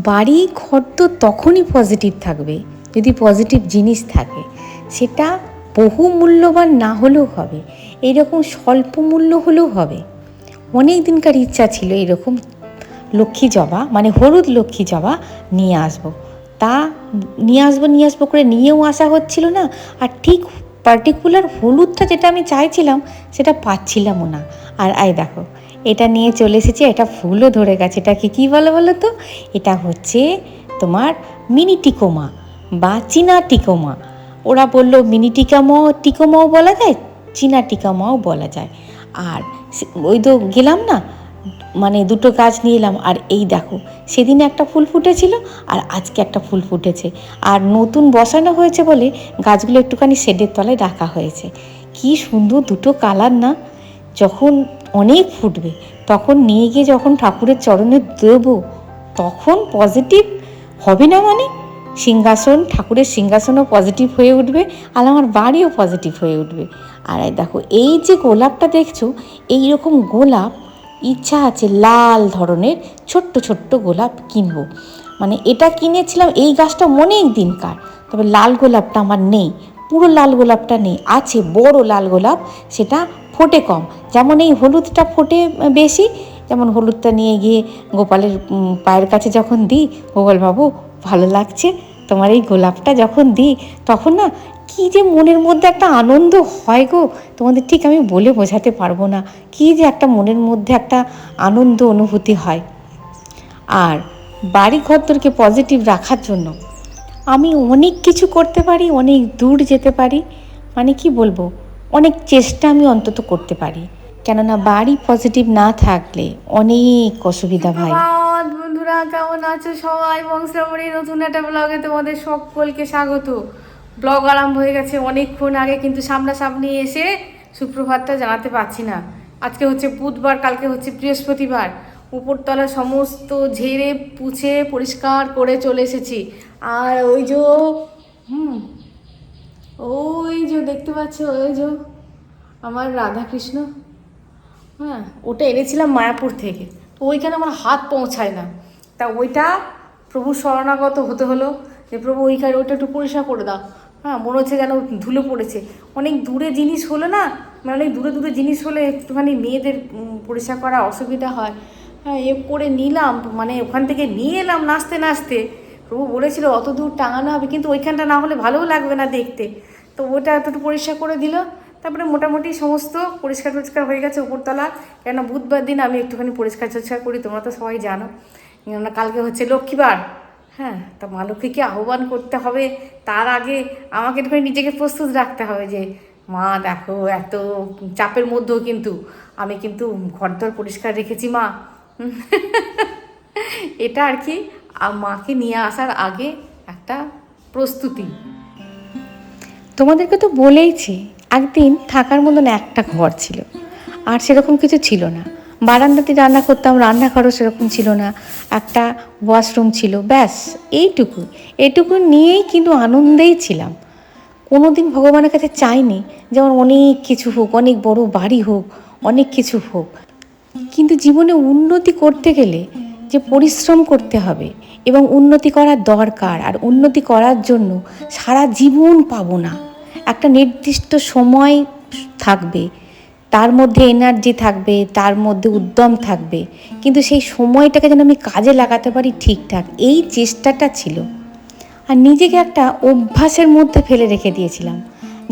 বাড়ি ঘর তো তখনই পজিটিভ থাকবে যদি পজিটিভ জিনিস থাকে, সেটা বহু মূল্যবান না হলেও হবে, এইরকম স্বল্প মূল্য হলেও হবে। অনেক দিনকার ইচ্ছা ছিল এরকম লক্ষ্মী জবা, মানে হলুদ লক্ষ্মী জবা নিয়ে আসবো। তা নিয়ে আসবো করে নিয়েও আসা হচ্ছিল না, আর ঠিক পার্টিকুলার হলুদটা যেটা আমি চাইছিলাম সেটা পাচ্ছিলামও না। আর দেখো, এটা নিয়ে চলে এসেছি, এটা ফুলও ধরে গেছে। এটাকে কী বলো বলো তো? এটা হচ্ছে তোমার মিনি টিকোমা বা চীনা টিকোমা। ওরা বললো মিনি টিকোমাও বলা যায়, চীনা টিকোমাও বলা যায়। আর ওই তো গেলাম না, মানে দুটো গাছ নিয়ে এলাম। আর এই দেখো, সেদিনে একটা ফুল ফুটেছিল আর আজকে একটা ফুল ফুটেছে। আর নতুন বসানো হয়েছে বলে গাছগুলো একটুখানি শেডের তলায় রাখা হয়েছে। কি সুন্দর দুটো কালার না! যখন অনেক ফুটবে তখন নিয়ে গিয়ে যখন ঠাকুরের চরণে দেবো, তখন পজিটিভ হবে না? মানে ঠাকুরের সিংহাসনও পজিটিভ হয়ে উঠবে, আর আমার বাড়িও পজিটিভ হয়ে উঠবে। আর দেখো, এই যে গোলাপটা দেখছো, এই রকম গোলাপ ইচ্ছা আছে লাল ধরনের ছোট্ট ছোট্ট গোলাপ কিনবো। মানে এটা কিনেছিলাম, এই গাছটা অনেক দিনকার, তবে লাল গোলাপটা আমার নেই, পুরো লাল গোলাপটা নেই। আছে বড় লাল গোলাপ, সেটা ফোটে কম। যেমন এই হলুদটা ফোটে বেশি, যেমন হলুদটা নিয়ে গিয়ে গোপালের পায়ের কাছে যখন দিই, গোপাল বাবু ভালো লাগছে তোমার এই গোলাপটা যখন দিই, তখন না কী যে মনের মধ্যে একটা আনন্দ হয় গো, তোমাদের ঠিক আমি বলে বোঝাতে পারবো না। কী যে একটা মনের মধ্যে একটা আনন্দ অনুভূতি হয়। আর বাড়ি ঘরদোরকে পজিটিভ রাখার জন্য আমি অনেক কিছু করতে পারি, অনেক দূর যেতে পারি, মানে কি বলবো, অনেক চেষ্টা আমি অন্তত করতে পারি। কেননা বাড়ি পজিটিভ না থাকলে অনেক অসুবিধা ভাই। বন্ধুরা, কেমন আছো সবাই? বংশাবলীর নতুন একটা ব্লগে তোমাদের সকলকে স্বাগত। ব্লগ আরম্ভ হয়ে গেছে অনেকক্ষণ আগে, কিন্তু সামনাসামনি এসে সুপ্রভাতটা জানাতে পারছি না। আজকে হচ্ছে বুধবার, কালকে হচ্ছে বৃহস্পতিবার। উপরতলা সমস্ত ঝেড়ে পুছে পরিষ্কার করে চলে এসেছি। আর ওই যে ওই যে দেখতে পাচ্ছ, ওই যে আমার রাধাকৃষ্ণ, হ্যাঁ, ওটা এনেছিলাম মায়াপুর থেকে। তো ওইখানে আমার হাত পৌঁছায় না, তা ওইটা প্রভু শরণাগত হতে হলো যে প্রভু ওইখানে ওইটা একটু পরিষ্কার করে দাও। হ্যাঁ, মনে হচ্ছে যেন ধুলো পড়েছে। অনেক দূরে জিনিস হলো না, মানে অনেক দূরে দূরে জিনিস হলে একটুখানি মেয়েদের পরিষ্কার করা অসুবিধা হয়। হ্যাঁ, এ করে নিলাম, মানে ওখান থেকে নিয়ে এলাম নাচতে নাচতে। প্রভু বলেছিল অত দূর টাঙানো হবে, কিন্তু ওইখানটা না হলে ভালোও লাগবে না দেখতে। তো ওটা একটু পরিষ্কার করে দিল। তারপরে মোটামুটি সমস্ত পরিষ্কার টরিষ্কার হয়ে গেছে উপরতলা। কেন বুধবার দিন আমি একটুখানি পরিষ্কার টরিষ্কার করি, তোমরা তো সবাই জানো। কেননা কালকে হচ্ছে লক্ষ্মীবার। হ্যাঁ, তা মা লক্ষ্মীকে আহ্বান করতে হবে, তার আগে আমাকে একটুখানি নিজেকে প্রস্তুত রাখতে হবে যে মা দেখো, এত চাপের মধ্যেও কিন্তু আমি কিন্তু ঘরদর পরিষ্কার রেখেছি মা। এটা আর কি, মাকে নিয়ে আসার আগে একটা প্রস্তুতি। তোমাদেরকে তো বলেইছি, একদিন থাকার মতন একটা ঘর ছিল, আর সেরকম কিছু ছিল না। বারান্দাতে রান্না করতাম, রান্নাঘরও সেরকম ছিল না, একটা ওয়াশরুম ছিল, ব্যাস এইটুকু নিয়েই কিন্তু আনন্দেই ছিলাম। কোনো দিন ভগবানের কাছে চাইনি যে আমার অনেক কিছু হোক, অনেক বড় বাড়ি হোক, অনেক কিছু হোক। কিন্তু জীবনে উন্নতি করতে গেলে যে পরিশ্রম করতে হবে এবং উন্নতি করার দরকার, আর উন্নতি করার জন্য সারা জীবন পাবো না, একটা নির্দিষ্ট সময় থাকবে, তার মধ্যে এনার্জি থাকবে, তার মধ্যে উদ্যম থাকবে, কিন্তু সেই সময়টাকে যেন আমি কাজে লাগাতে পারি ঠিকঠাক, এই চেষ্টাটা ছিল। আর নিজেকে একটা অভ্যাসের মধ্যে ফেলে রেখে দিয়েছিলাম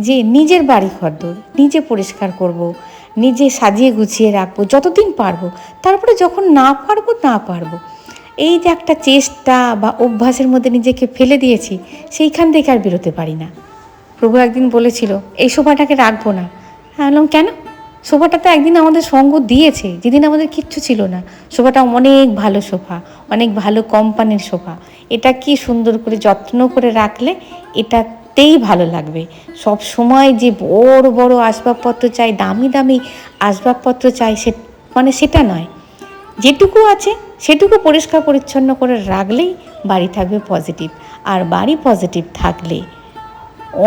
যে নিজের বাড়ি ঘরদোর নিজে পরিষ্কার করব, নিজে সাজিয়ে গুছিয়ে রাখবো যতদিন পারবো, তারপরে যখন না পারবো। এই যে একটা চেষ্টা বা অভ্যাসের মধ্যে নিজেকে ফেলে দিয়েছি, সেইখান থেকে আর বেরোতে পারি না। প্রভু একদিন বলেছিল এই সোফাটাকে রাখবো না। হ্যাঁ, বললাম কেন? সোফাটা তো একদিন আমাদের সঙ্গ দিয়েছে, যেদিন আমাদের কিচ্ছু ছিল না। সোফাটা অনেক ভালো সোফা, অনেক ভালো কোম্পানির সোফা। এটা কি সুন্দর করে যত্ন করে রাখলে এটাতেই ভালো লাগবে। সব সময় যে বড় বড় আসবাবপত্র চাই, দামি দামি আসবাবপত্র চাই, সেটা নয়। যেটুকু আছে সেটুকু পরিষ্কার পরিচ্ছন্ন করে রাখলেই বাড়ি থাকবে পজিটিভ। আর বাড়ি পজিটিভ থাকলে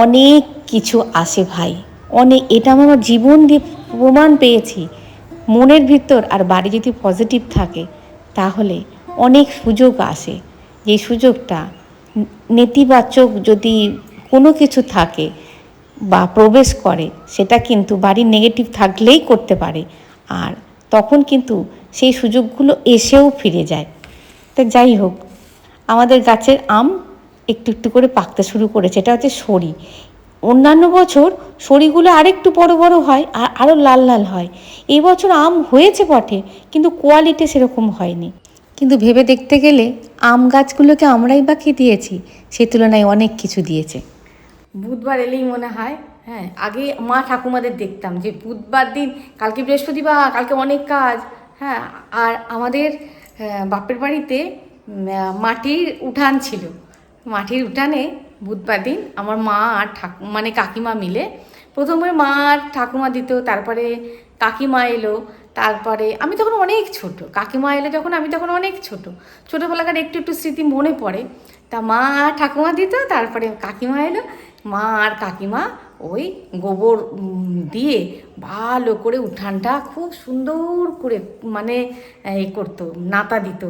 অনেক কিছু আসে ভাই, অনেক। এটা আমি আমার জীবন দিয়ে প্রমাণ পেয়েছি। মনের ভিতর আর বাড়ি যদি পজিটিভ থাকে তাহলে অনেক সুযোগ আসে। যে সুযোগটা নেতিবাচক যদি কোনো কিছু থাকে বা প্রবেশ করে, সেটা কিন্তু বাড়ির নেগেটিভ থাকলেই করতে পারে, আর তখন কিন্তু সেই সুযোগগুলো এসেও ফিরে যায়। তা যাই হোক, আমাদের গাছের আম একটু একটু করে পাকতে শুরু করেছে। এটা হচ্ছে সরি। অন্যান্য বছর সরিগুলো আরেকটু বড় বড় হয় আর আরও লাল লাল হয়। এই বছর আম হয়েছে বটে, কিন্তু কোয়ালিটি সেরকম হয়নি। কিন্তু ভেবে দেখতে গেলে আম গাছগুলোকে আমরাই বা কী দিয়েছি, সে তুলনায় অনেক কিছু দিয়েছে। বুধবার এলেই মনে হয়, হ্যাঁ, আগে মা ঠাকুমাদের দেখতাম যে বুধবার দিন, কালকে বৃহস্পতিবার, কালকে অনেক কাজ, হ্যাঁ। আর আমাদের বাপের বাড়িতে মাটির উঠান ছিল। মাটির উঠানে বুধবার দিন আমার মা আর মানে কাকিমা মিলে, প্রথমে মা আর ঠাকুমা দিত, তারপরে কাকিমা এলো, তারপরে আমি তখন অনেক ছোট, কাকিমা এলো যখন আমি তখন অনেক ছোট, ছোটোবেলাকার একটু একটু স্মৃতি মনে পড়ে। তা মা আর ঠাকুমা দিত, তারপরে কাকিমা এলো, মা আর কাকিমা ওই গোবর দিয়ে ভালো করে উঠানটা খুব সুন্দর করে মানে করতো, নাতা দিত,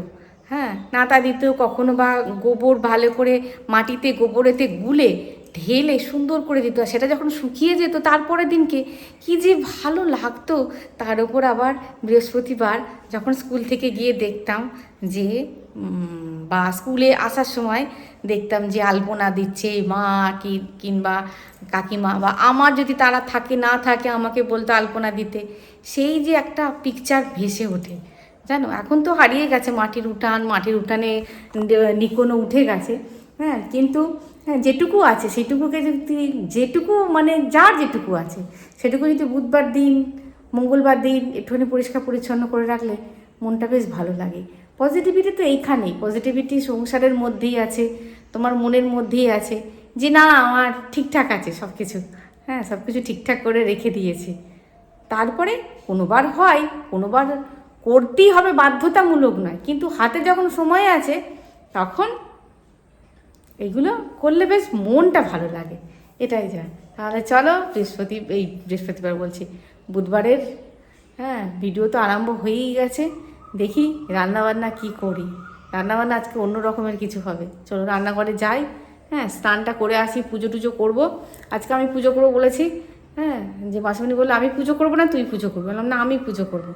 হ্যাঁ, নাতা দিত, কখনো বা গোবর ভালো করে মাটিতে গোবরেতে গুলে ঢেলে সুন্দর করে দিত। আর সেটা যখন শুকিয়ে যেত তারপরের দিনকে কী যে ভালো লাগতো। তার উপর আবার বৃহস্পতিবার যখন স্কুল থেকে গিয়ে দেখতাম যে বা স্কুলে আসার সময় দেখতাম যে আলপনা দিচ্ছে মা কিংবা কাকিমা, বা আমার যদি তারা থাকে না থাকে আমাকে বলতো আলপনা দিতে, সেই যে একটা পিকচার ভেসে ওঠে জানো। এখন তো হারিয়ে গেছে মাটির উঠান, মাটির উঠানে নিকোনো উঠে গেছে, হ্যাঁ, কিন্তু হ্যাঁ যেটুকু আছে সেটুকুকে যদি, যেটুকু মানে যার যেটুকু আছে সেটুকু যদি বুধবার দিন, মঙ্গলবার দিন একটুখানি পরিষ্কার পরিচ্ছন্ন করে রাখলে মনটা বেশ ভালো লাগে। পজিটিভিটি তো এইখানেই, পজিটিভিটি সংসারের মধ্যেই আছে, তোমার মনের মধ্যেই আছে যে না আমার ঠিকঠাক আছে সব কিছু, হ্যাঁ, সব কিছু ঠিকঠাক করে রেখে দিয়েছি। তারপরে কোনোবার হয়, কোনোবার করতেই হবে, বাধ্যতামূলক নয়, কিন্তু হাতে যখন সময় আছে তখন এইগুলো করলে বেশ মনটা ভালো লাগে, এটাই যা। তাহলে চলো বৃহস্পতিবার বলছি, বুধবারের হ্যাঁ ভিডিও তো আরম্ভ হয়েই গেছে। দেখি রান্নাবান্না কি করি, রান্নাবান্না আজকে অন্য রকমের কিছু হবে। চলো রান্নাঘরে যাই, হ্যাঁ, স্নানটা করে আসি, পুজো টুজো করবো। আজকে আমি পুজো করবো বলেছি, হ্যাঁ, যে মাসিমণি বললো আমি পুজো করবো না তুই পুজো করবো, বললাম না আমি পুজো করবো,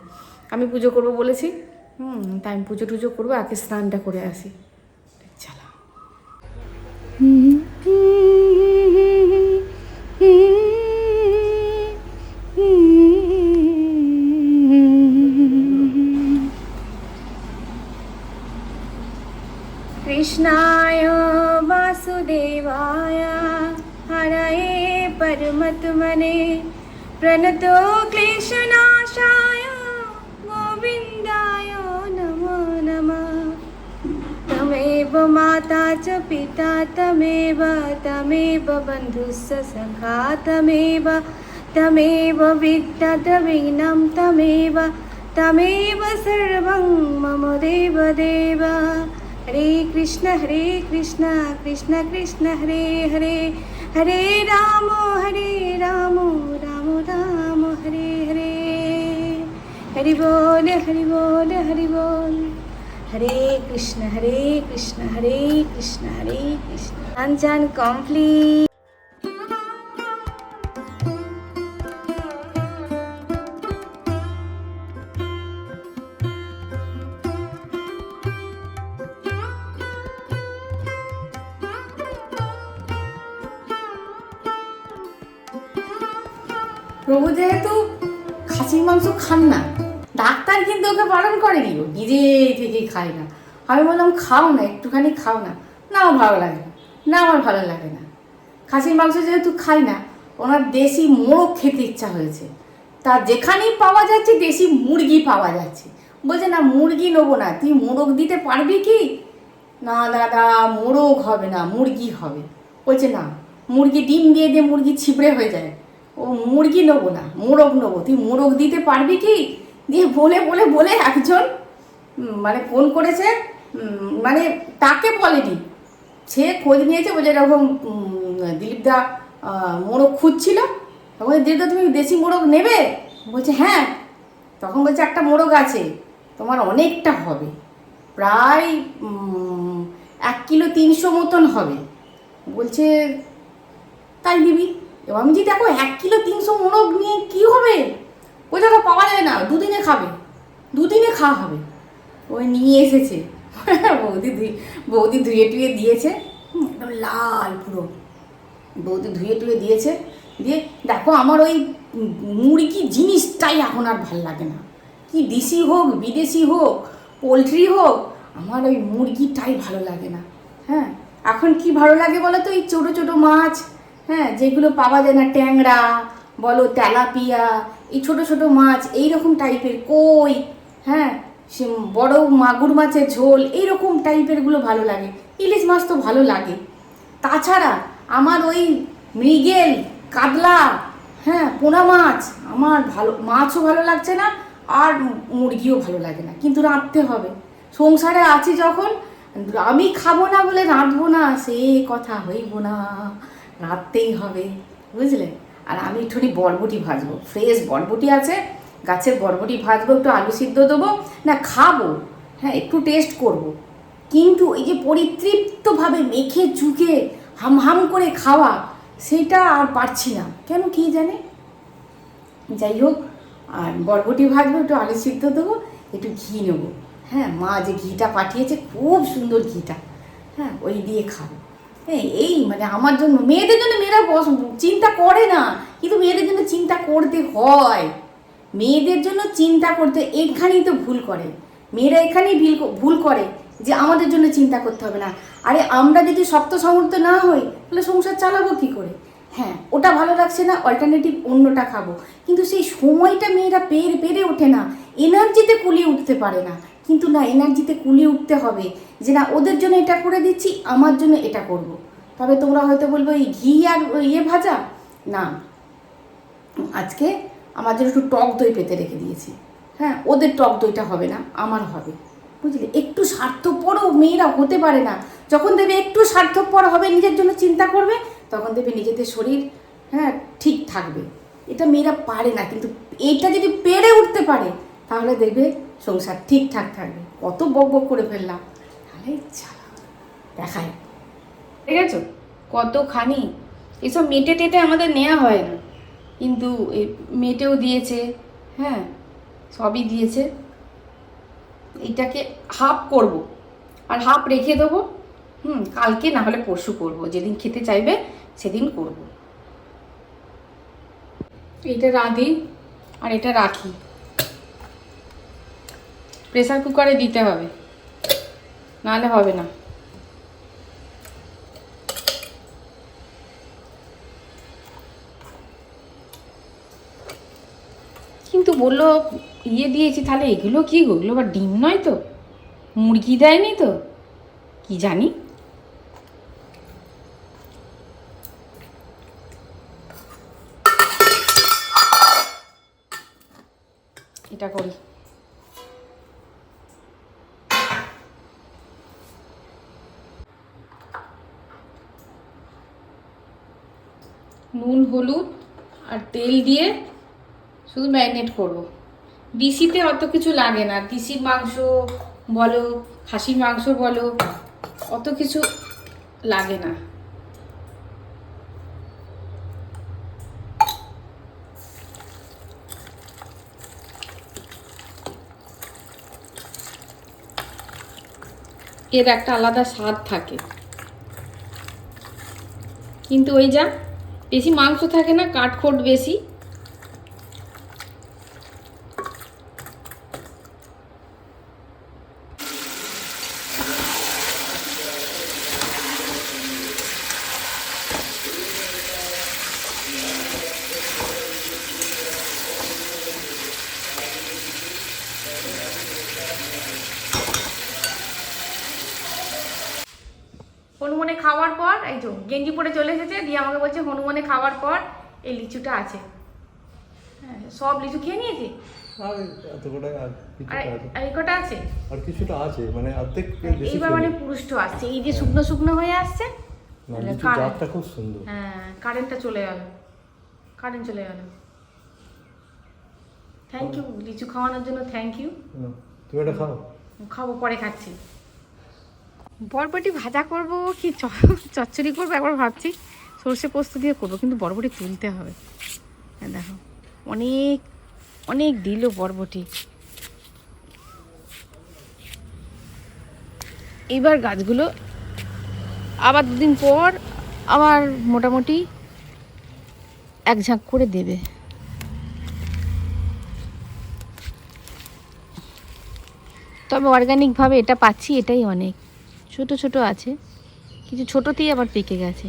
আমি পুজো করবো বলেছি। তাই আমি পুজো টুজো করবো, আগে স্নানটা করে আসি। চলো। कृष्णाय वासुदेवाय हरये परमात्मने प्रणतो क्लेशनाशाय गोविन्दाय नमो नमः। तमेव माता च पिता तमेव बन्धुश्च सखा तमेव विद्याद्रविणं तमेव सर्वं मम देवदेव। हरे कृष्ण कृष्ण कृष्ण हरे हरे, हरे राम राम राम हरे हरे। हरि बोल हरि बोल हरि बोल। हरे कृष्ण हरे कृष्ण हरे कृष्ण। अनजान कम्प्लीट। প্রভু যেহেতু খাসির মাংস খান না, ডাক্তার কিন্তু ওকে বারণ করেনি, ও নিজে থেকে খায় না। আমি বললাম খাও না, একটুখানি খাও না, না আমার ভালো লাগে না, আমার ভালো লাগে না। খাসির মাংস যেহেতু খাই না, ওনার দেশি মোরগ খেতে ইচ্ছা হয়েছে। তা যেখানেই পাওয়া যাচ্ছে দেশি মুরগি পাওয়া যাচ্ছে, বলছে না মুরগি নেবো না, তুই মোরগ দিতে পারবি কি? না দাদা মোরগ হবে না, মুরগি হবে। বলছে না মুরগি ডিম দিয়ে দিয়ে মুরগি ছিবড়ে হয়ে যায়, ও মুরগি নেবো না, মোরগ নেবো, তুই মোরগ দিতে পারবি কি? দিয়ে বলে বলে বলে একজন মানে ফোন করেছে, মানে তাকে বলেনি, সে খোঁজ নিয়েছে, বলছে এরকম দিলীপদা মোরগ খুঁজছিল। তখন দিলীপদা তুমি দেশি মোরগ নেবে? বলছে হ্যাঁ। তখন বলছে একটা মোরগ আছে তোমার অনেকটা হবে, প্রায় 1 কিলো 300 মতন হবে। বলছে তাই নিবি। এবার আমি যে দেখো 1 কিলো 300 মোড়ক নিয়ে কী হবে, ওই জায়গা পাওয়া যায় না, দুদিনে খাবে, দুদিনে খাওয়া হবে। ওই নিয়ে এসেছে বৌদি ধুয়ে টুয়ে দিয়েছে, একদম লাল পুরো, বৌদি ধুয়ে টুয়ে দিয়েছে। দিয়ে দেখো আমার ওই মুরগি জিনিসটাই এখন আর ভাল লাগে না, কি দেশি হোক বিদেশি হোক পোলট্রি হোক, আমার ওই মুরগিটাই ভালো লাগে না। হ্যাঁ, এখন কি ভালো লাগে বলো তো, এই ছোটো ছোটো মাছ, হ্যাঁ, যেগুলো পাওয়া যায় না, ট্যাংরা বলো, তেলাপিয়া, এই ছোটো ছোটো মাছ এইরকম টাইপের, কই, হ্যাঁ, সে বড় মাগুর মাছের ঝোল এইরকম টাইপেরগুলো ভালো লাগে। ইলিশ মাছ তো ভালো লাগে। তাছাড়া আমার ওই মৃগেল, কাতলা, হ্যাঁ, পোনা মাছ আমার ভালো, মাছও ভালো লাগছে না, আর মুরগিও ভালো লাগে না, কিন্তু রাঁধতে হবে। সংসারে আছি যখন, আমি খাবো না বলে রাঁধবো না সে কথা হইব না, রাঁধতেই হবে, বুঝলে। আর আমি একটুখানি বরবটি ভাজবো, ফ্রেশ বরবটি আছে, গাছের বরবটি ভাজবো, একটু আলু সিদ্ধ দেবো, না খাবো, হ্যাঁ, একটু টেস্ট করব। কিন্তু এই যে পরিতৃপ্তভাবে মেখে চুকে হাম হাম করে খাওয়া, সেটা আর পারছি না কেন কী জানে। যাই হোক, আর বরবটি ভাজবো, একটু আলু সিদ্ধ দেবো, একটু ঘি নেবো, হ্যাঁ, মা যে ঘিটা পাঠিয়েছে খুব সুন্দর ঘিটা, হ্যাঁ, ওই দিয়ে খাবো। হ্যাঁ, এই মানে আমার জন্য, মেয়েদের জন্য মেয়েরা চিন্তা করে না, কিন্তু মেয়েদের জন্য চিন্তা করতে হয়, মেয়েদের জন্য চিন্তা করতে, এখানেই তো ভুল করে মেয়েরা, এখানেই ভুল করে যে আমাদের জন্য চিন্তা করতে হবে না। আরে আমরা যদি শক্ত সামর্থ্য না হই তাহলে সংসার চালাবো কী করে? হ্যাঁ, ওটা ভালো লাগছে না, অল্টারনেটিভ অন্যটা খাবো, কিন্তু সেই সময়টা মেয়েরা পেরে ওঠে না, এনার্জিতে কুলিয়ে উঠতে পারে না। কিন্তু না, এনার্জিতে কুলিয়ে উঠতে হবে যে না, ওদের জন্য এটা করে দিচ্ছি, আমার জন্য এটা করব। তবে তোমরা হয়তো বলবো এই ঘি আর ইয়ে ভাজা, না, আজকে আমার জন্য একটু টক দই পেতে রেখে দিয়েছি, হ্যাঁ, ওদের টক দইটা হবে না, আমার হবে, বুঝলে। একটু স্বার্থপরও মেয়েরা হতে পারে না, যখন দেবে একটু স্বার্থপর হবে, নিজের জন্য চিন্তা করবে, তখন দেবে নিজেদের শরীর, হ্যাঁ, ঠিক থাকবে। এটা মেয়েরা পারে না, কিন্তু এইটা যদি পেরে উঠতে পারে তাহলে দেখবে সংসার ঠিকঠাক থাকবে। কত বক করে ফেললাম, তাহলে ইচ্ছা দেখায়, ঠিক আছে, কতখানি এসব মেটে টেটে আমাদের নেওয়া হয় না, কিন্তু মেটেও দিয়েছে, হ্যাঁ, সবই দিয়েছে। এইটাকে হাফ করব আর হাফ রেখে দেবো, কালকে না হলে পরশু করব, যেদিন খেতে চাইবে সেদিন করব। এটা রাঁধি আর এটা রাখি, প্রেসার কুকারে দিতে হবে, নাহলে হবে না। কিন্তু বললো ইয়ে দিয়েছি, তাহলে এগুলো কি, ওগুলো বা ডিম নয় তো, মুরগি দেয়নি তো, কি জানি। এটা করি, নুন হলুদ আর তেল দিয়ে শুধু ম্যারিনেট করব। দিশিতে অত কিছু লাগে না, দিশির মাংস বলো, খাসির মাংস বলো, অত কিছু লাগে না। এর একটা আলাদা স্বাদ থাকে, কিন্তু ওই যা বেশি মাংস থাকে না, কাটখোট বেশি। হনুমানে খাওয়ার পর এই যে গেঞ্জি পরে চলে এসেছে, দিয়ে আমাকে বলছে হনুমানে খাওয়ার পর এই লিচুটা আছে, হ্যাঁ, সব লিচু খেয়ে নিয়েছি, আর এই কটা আছে, আর কিছুটা আছে, মানে অর্ধেক এইবার মানে পুরুষ্ট আসছে, এই যে শুকনো শুকনো হয়ে আসছে। জাতটা খুব সুন্দর। হ্যাঁ, কারেন্ট চলে গেল। থ্যাংক ইউ লিচু খাওয়ানোর জন্য, থ্যাংক ইউ। তুমি এটা খাও। খাবো, পরে খাচ্ছি। বরবটি ভাজা করব কি চচ্চড়ি করবো একবার ভাবছি। সর্ষে পোস্ত দিয়ে করবো, কিন্তু বরবটি তুলতে হবে। হ্যাঁ দেখো অনেক অনেক দিল বরবটি। এইবার গাছগুলো আবার দুদিন পর আবার মোটামুটি এক ঝাঁক করে দেবে। তবে অর্গানিকভাবে এটা পাচ্ছি, এটাই অনেক। ছোট ছোট আছে, কিছু ছোটোতেই আবার পেকে গেছে।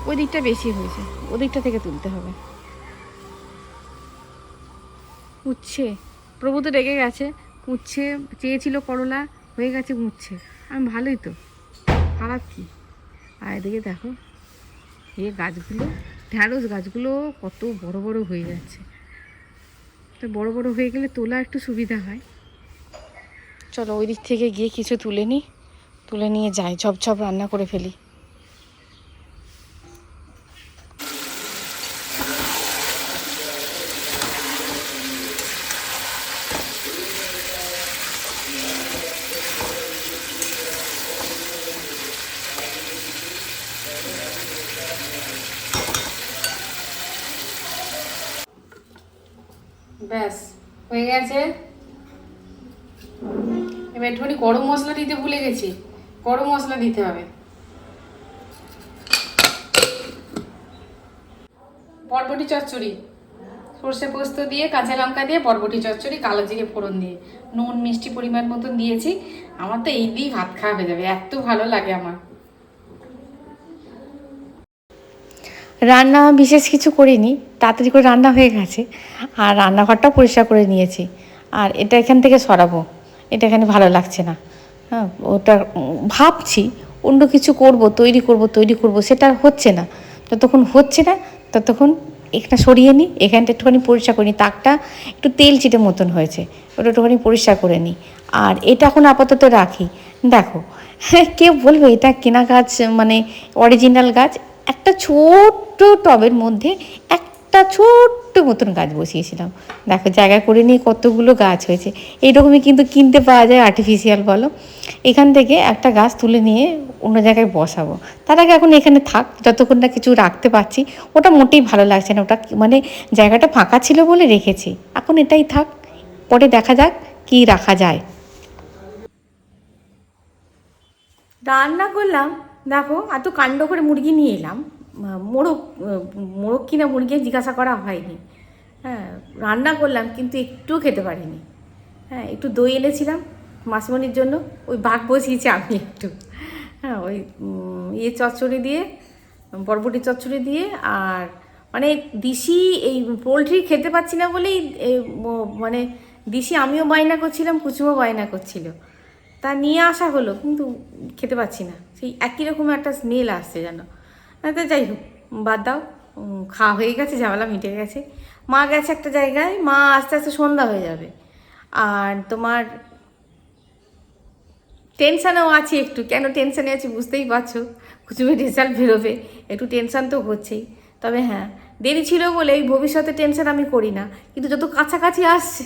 ওই দিকটা বেশি হয়েছে, ওদিকটা থেকে তুলতে হবে। উচ্ছে, প্রভু তো রেগে গেছে। উচ্ছে চেয়েছিল করলা, হয়ে গেছে উচ্ছে। আমি ভালোই তো, খারাপ কি? আর এদিকে দেখো এই গাছগুলো, ঢ্যাঁড়স গাছগুলো কত বড় বড় হয়ে যাচ্ছে। তো বড় বড় হয়ে গেলে তোলা একটু সুবিধা হয়। চলো ওই দিক থেকে গিয়ে কিছু তুলে নিই, তুলে নিয়ে যাই, ঝপঝপ রান্না করে ফেলি। ব্যাস হয়ে গেছে। এবার একটুখানি গরম মশলা দিতে ভুলে গেছি, গরম মশলা দিতে হবে। বরবটি চচ্চড়ি, সর্ষে পোস্ত দিয়ে, কাঁচা লঙ্কা দিয়ে বরবটি চচ্চড়ি, কালো জিরে ফোড়ন দিয়ে, নুন মিষ্টি পরিমাণ মতন দিয়েছি। আমার তো এই দিয়েই ভাত খাওয়া হয়ে যাবে, এত ভালো লাগে আমার। রান্না বিশেষ কিছু করিনি, তাড়াতাড়ি করে রান্না হয়ে গেছে। আর রান্নাঘরটাও পরিষ্কার করে নিয়েছি। আর এটা এখান থেকে সরাবো, এটা এখানে ভালো লাগছে না। হ্যাঁ, ওটা ভাবছি অন্য কিছু করব, তৈরি করব, সেটা হচ্ছে না। যতক্ষণ হচ্ছে না ততক্ষণ এখানে সরিয়ে নিই, এখানটা একটুখানি পরিষ্কার করে নিই। তাকটা একটু তেল চিটে মতন হয়েছে, ওটা একটুখানি পরিষ্কার করে নিই। আর এটা এখন আপাতত রাখি। দেখো কেউ বলবে এটা কেনা গাছ, মানে অরিজিনাল গাছ। একটা ছোট্ট টবের মধ্যে একটা ছোট্ট মতন গাছ বসিয়েছিলাম। দেখো জায়গা করে নিয়ে কতগুলো গাছ হয়েছে। এইরকমই কিন্তু কিনতে পাওয়া যায়, আর্টিফিশিয়াল বলো। এখান থেকে একটা গাছ তুলে নিয়ে অন্য জায়গায় বসাবো। তার আগে এখন এখানে থাক, যতক্ষণ না কিছু রাখতে পারছি। ওটা মোটেই ভালো লাগছে না, ওটা মানে জায়গাটা ফাঁকা ছিল বলে রেখেছি। এখন এটাই থাক, পরে দেখা যাক কি রাখা যায়। রান্না করলাম, দেখো এত কাণ্ড করে মুরগি নিয়ে এলাম। মোরগ মোরগ কিনা মুরগি জিজ্ঞাসা করা হয়নি। হ্যাঁ, রান্না করলাম কিন্তু একটু খেতে পারিনি। হ্যাঁ, একটু দই এনেছিলাম মাসিমণির জন্য, ওই ভাগ বসিয়েছি আমি একটু। হ্যাঁ, ওই চচ্চড়ি দিয়ে, বরবটি চচ্চড়ি দিয়ে। আর মানে দিশি এই পোলট্রি খেতে পাচ্ছি না বলেই মানে দিশি আমিও বায়না করছিলাম, কুচুমও বায়না করছিল। তা নিয়ে আসা হলো, কিন্তু খেতে পাচ্ছি না। সেই একই রকমের একটা স্মেল আসছে যেন। তা যাই হোক, বাদ দাও, খাওয়া হয়ে গেছে, ঝামেলা মিটে গেছে। মা গেছে একটা জায়গায়, মা আস্তে আস্তে সন্ধ্যা হয়ে যাবে। আর তোমার টেনশানও আছে একটু। কেন টেনশানে আছি বুঝতেই পারছো, কুচুমের রেজাল্ট বেরোবে, একটু টেনশান তো হচ্ছেই। তবে হ্যাঁ, দেরি ছিল বলে এই ভবিষ্যতে টেনশান আমি করি না, কিন্তু যত কাছাকাছি আসছে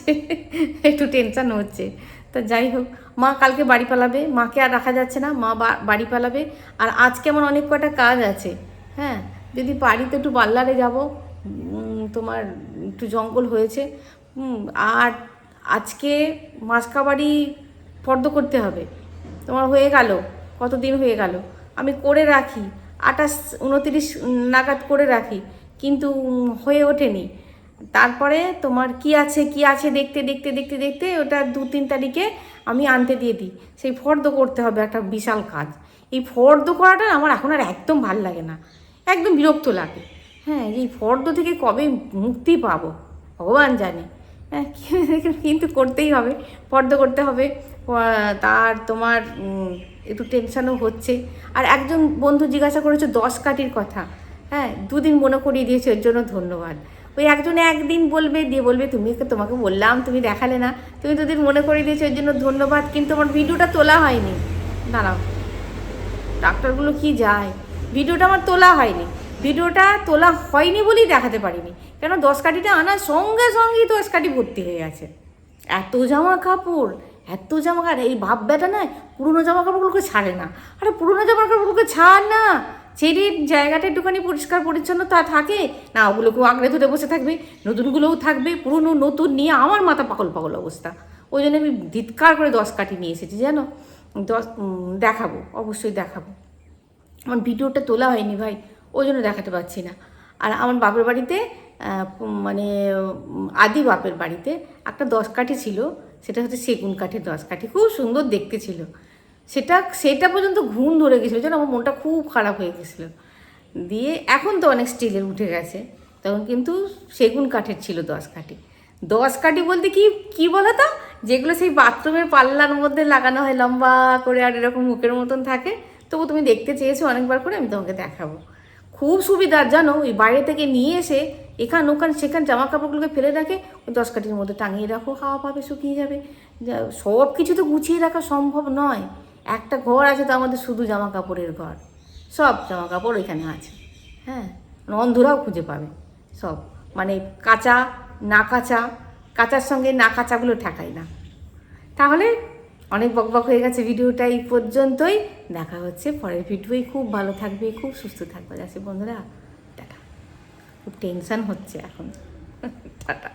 একটু টেনশান হচ্ছে। তা যাই হোক, মা কালকে বাড়ি পালাবে, মাকে আর রাখা যাচ্ছে না, মা বাড়ি পালাবে। আর আজকে আমার অনেক কটা কাজ আছে। হ্যাঁ, যদি পারি তো একটু পার্লারে যাব, তোমার একটু জঙ্গল হয়েছে। আর আজকে মাসকাবাড়ি ফর্দ করতে হবে। তোমার হয়ে গেল, কতদিন হয়ে গেল, আমি করে রাখি 28-29 নাগাদ করে রাখি, কিন্তু হয়ে ওঠেনি। তারপরে তোমার কি আছে দেখতে দেখতে দেখতে দেখতে ওটা 2-3 তারিখে আমি আনতে দিয়ে দিই। সেই ফর্দ করতে হবে, একটা বিশাল কাজ। এই ফর্দ করাটা আমার এখন আর একদম ভাল লাগে না, একদম বিরক্ত লাগে। হ্যাঁ, এই ফর্দ থেকে কবে মুক্তি পাবো ভগবান জানে। হ্যাঁ, কিন্তু করতেই হবে, ফর্দ করতে হবে। তার তোমার একটু টেনশানও হচ্ছে। আর একজন বন্ধু জিজ্ঞাসা করেছে 10 কাঠির কথা। হ্যাঁ, 2 দিন মনে করিয়ে দিয়েছে, এর জন্য ধন্যবাদ। ওই একজনে একদিন বলবে, দিয়ে বলবে তোমাকে বললাম, তুমি দেখালে না, তুমি 2 দিন মনে করিয়ে দিয়েছো, এর জন্য ধন্যবাদ। কিন্তু আমার ভিডিওটা তোলা হয়নি। দাঁড়াও, ডাক্তারগুলো কি যায়, ভিডিওটা আমার তোলা হয়নি। ভিডিওটা তোলা হয়নি বলেই দেখাতে পারিনি, কেন 10 কাঠিটা আনার সঙ্গে সঙ্গেই 10 কাঠি ভর্তি হয়ে গেছে। এত জামা কাপড়, এত জামা কাপড়, এই ভাববেটা নয় পুরোনো জামা কাপড়গুলোকে ছাড়ে না। আরে পুরোনো জামা কাপড়গুলোকে ছাড় না, ছেড়ে জায়গাটা একটুখানি পরিষ্কার পরিচ্ছন্নতা থাকে না, ওগুলোকেও আঁকড়ে ধরে বসে থাকবে, নতুনগুলোও থাকবে, পুরোনো নতুন নিয়ে আমার মাথা পাগল পাগল অবস্থা। ওই জন্য আমি ধিৎকার করে 10 কাঠি নিয়ে এসেছি জানো। দেখাবো, অবশ্যই দেখাবো। আমার ভিডিওটা তোলা হয়নি ভাই, ওই জন্য দেখাতে পারছি না। আর আমার বাপের বাড়িতে মানে আদি বাপের বাড়িতে একটা 10 কাঠি ছিল, সেটা হচ্ছে সেগুন কাঠের 10 কাঠি, খুব সুন্দর দেখতে ছিল। সেটা পর্যন্ত ঘুণ ধরে গেছিলো যেন, আমার মনটা খুব খারাপ হয়ে গেছিলো। দিয়ে এখন তো অনেক স্টিলের উঠে গেছে, তখন কিন্তু সেগুন কাঠের ছিল 10 কাঠি। 10 কাঠি বলতে কি বলো তো, যেগুলো সেই বাথরুমের পাল্লার মধ্যে লাগানো হয় লম্বা করে, আর এরকম মুখের মতন থাকে। তবু তুমি দেখতে চেয়েছো অনেকবার করে, আমি তোমাকে দেখাবো। খুব সুবিধার জানো, ওই বাইরে থেকে নিয়ে এসে ওখান সেখান জামা কাপড়গুলোকে ফেলে রাখে, ওই 10 কাঠির মধ্যে টাঙিয়ে রাখো, হাওয়া পাবে, শুকিয়ে যাবে। সব কিছু তো গুছিয়ে রাখা সম্ভব নয়। একটা ঘর আছে তো আমাদের, শুধু জামা কাপড়ের ঘর, সব জামা কাপড় এখানে আছে। হ্যাঁ, অন্ধরাও খুঁজে পাবে সব, মানে কাঁচা না কাঁচা, কাঁচার সঙ্গে না কাঁচাগুলো ঠেকায় না। তাহলে অনেক বকবক হয়ে গেছে, ভিডিওটা এই পর্যন্তই। দেখা হচ্ছে পরের ভিডিওই। খুব ভালো থাকবে, খুব সুস্থ থাকবে। যাচ্ছে বন্ধুরা, টাটা। খুব টেনশন হচ্ছে এখন। টাটা।